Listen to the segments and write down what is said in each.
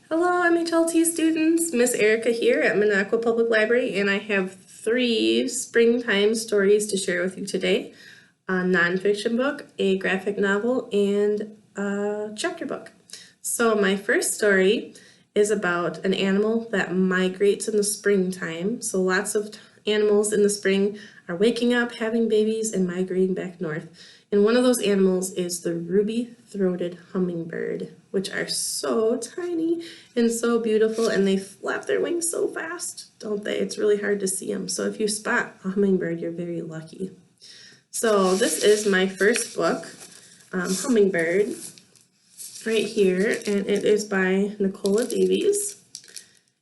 Hello, MHLT students. Miss Erica here at Minocqua Public Library, and I have 3 springtime stories to share with you today. A nonfiction book, a graphic novel, and a chapter book. So my first story is about an animal that migrates in the springtime. So lots of animals in the spring are waking up, having babies, and migrating back north. And one of those animals is the ruby-throated hummingbird, which are so tiny and so beautiful, and they flap their wings so fast, don't they? It's really hard to see them. So if you spot a hummingbird, you're very lucky. So this is my first book, Hummingbird, right here, and it is by Nicola Davies.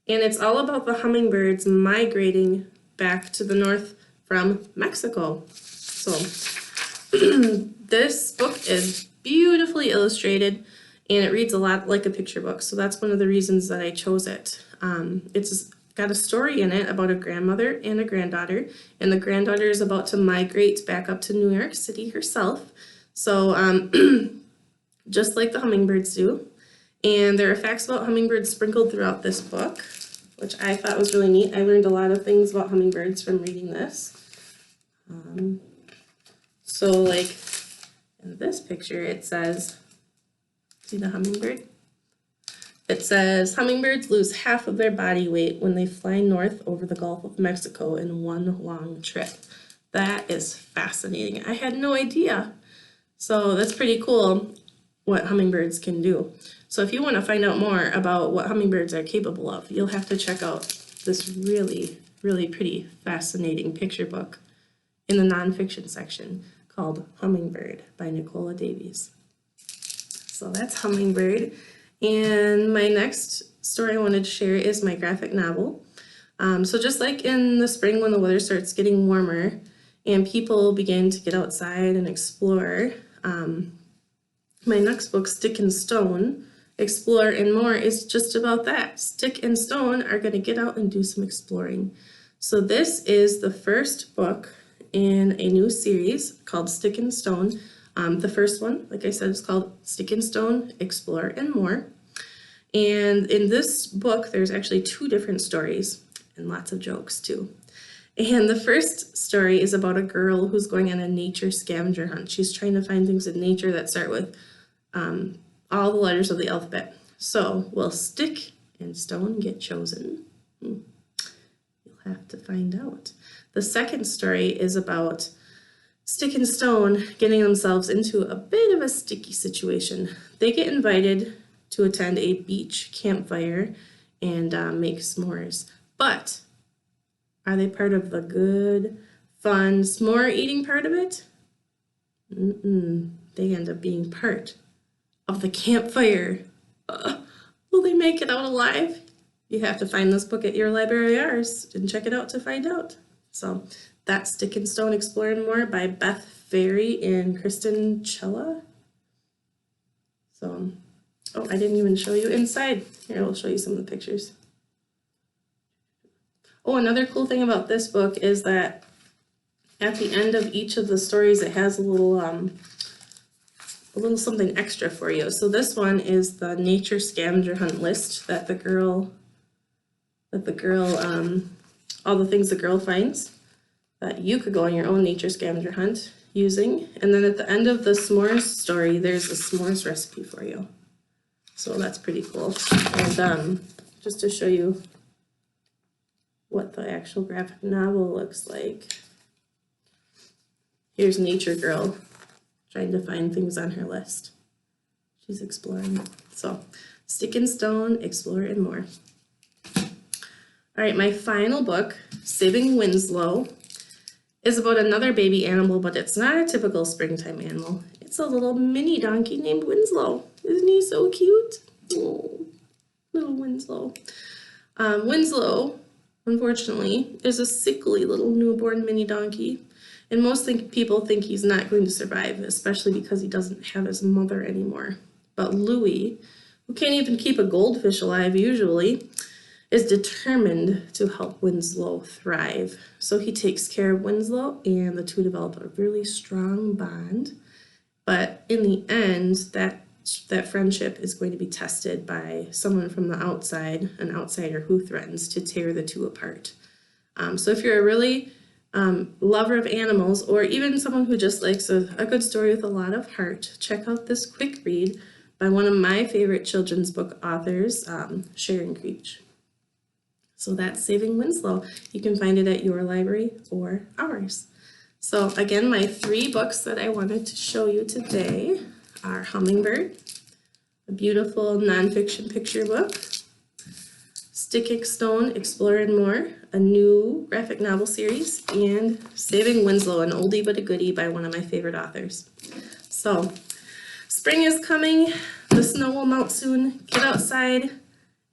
And it's all about the hummingbirds migrating back to the north from Mexico. So this book is beautifully illustrated, and it reads a lot like a picture book, so that's one of the reasons that I chose it. It's got a story in it about a grandmother and a granddaughter, and the granddaughter is about to migrate back up to New York City herself, so just like the hummingbirds do. And there are facts about hummingbirds sprinkled throughout this book, which I thought was really neat. I learned a lot of things about hummingbirds from reading this. So like in this picture, it says, see the hummingbird? It says, hummingbirds lose half of their body weight when they fly north over the Gulf of Mexico in one long trip. That is fascinating. I had no idea. So that's pretty cool what hummingbirds can do. So if you want to find out more about what hummingbirds are capable of, you'll have to check out this really, really pretty, fascinating picture book in the nonfiction section called Hummingbird by Nicola Davies. So that's Hummingbird. And my next story I wanted to share is my graphic novel. So just like in the spring when the weather starts getting warmer and people begin to get outside and explore, my next book, Stick and Stone, Explore and More, is just about that. Stick and Stone are going to get out and do some exploring. So this is the first book in a new series called Stick and Stone. The first one, like I said, is called Stick and Stone, Explore and More. And in this book, there's actually 2 different stories and lots of jokes too. And the first story is about a girl who's going on a nature scavenger hunt. She's trying to find things in nature that start with all the letters of the alphabet. So will stick and stone get chosen? You'll have to find out. The second story is about Stick and Stone getting themselves into a bit of a sticky situation. They get invited to attend a beach campfire and make s'mores. But are they part of the good, fun s'more eating part of it? They end up being part of the campfire. Will they make it out alive? You have to find this book at your library or ours and check it out to find out. So that's Stick and Stone, Explore and More by Beth Ferry and Kristen Chella. So, oh, I didn't even show you inside. Here, I'll show you some of the pictures. Oh, another cool thing about this book is that at the end of each of the stories, it has a little something extra for you. So this one is the nature scavenger hunt list that the girl, all the things the girl finds that you could go on your own nature scavenger hunt using. And then at the end of the s'mores story, there's a s'mores recipe for you. So that's pretty cool. And just to show you what the actual graphic novel looks like, here's Nature Girl trying to find things on her list. She's exploring. So Stick and Stone, Explore and More. All right, my final book, Saving Winslow, is about another baby animal, but it's not a typical springtime animal. It's a little mini donkey named Winslow. Isn't he so cute? Oh, little Winslow. Winslow, unfortunately, is a sickly little newborn mini donkey, and most people think he's not going to survive, especially because he doesn't have his mother anymore. But Louie, who can't even keep a goldfish alive usually, is determined to help Winslow thrive. So he takes care of Winslow, and the two develop a really strong bond. But in the end, that that friendship is going to be tested by someone from the outside, an outsider who threatens to tear the two apart. So if you're a really lover of animals, or even someone who just likes a good story with a lot of heart, check out this quick read by one of my favorite children's book authors, Sharon Creech. So that's Saving Winslow. You can find it at your library or ours. So again, my 3 books that I wanted to show you today are Hummingbird, a beautiful nonfiction picture book, Stickick Stone, Explore and More, a new graphic novel series, and Saving Winslow, an oldie but a goodie by one of my favorite authors. So, spring is coming, the snow will melt soon. Get outside,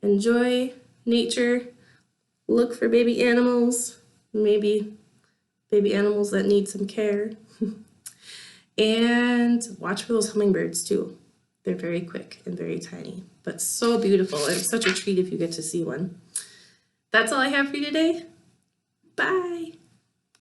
enjoy nature, look for baby animals, maybe baby animals that need some care, and watch for those hummingbirds too. They're very quick and very tiny, but so beautiful, and such a treat if you get to see one. That's all I have for you today. Bye.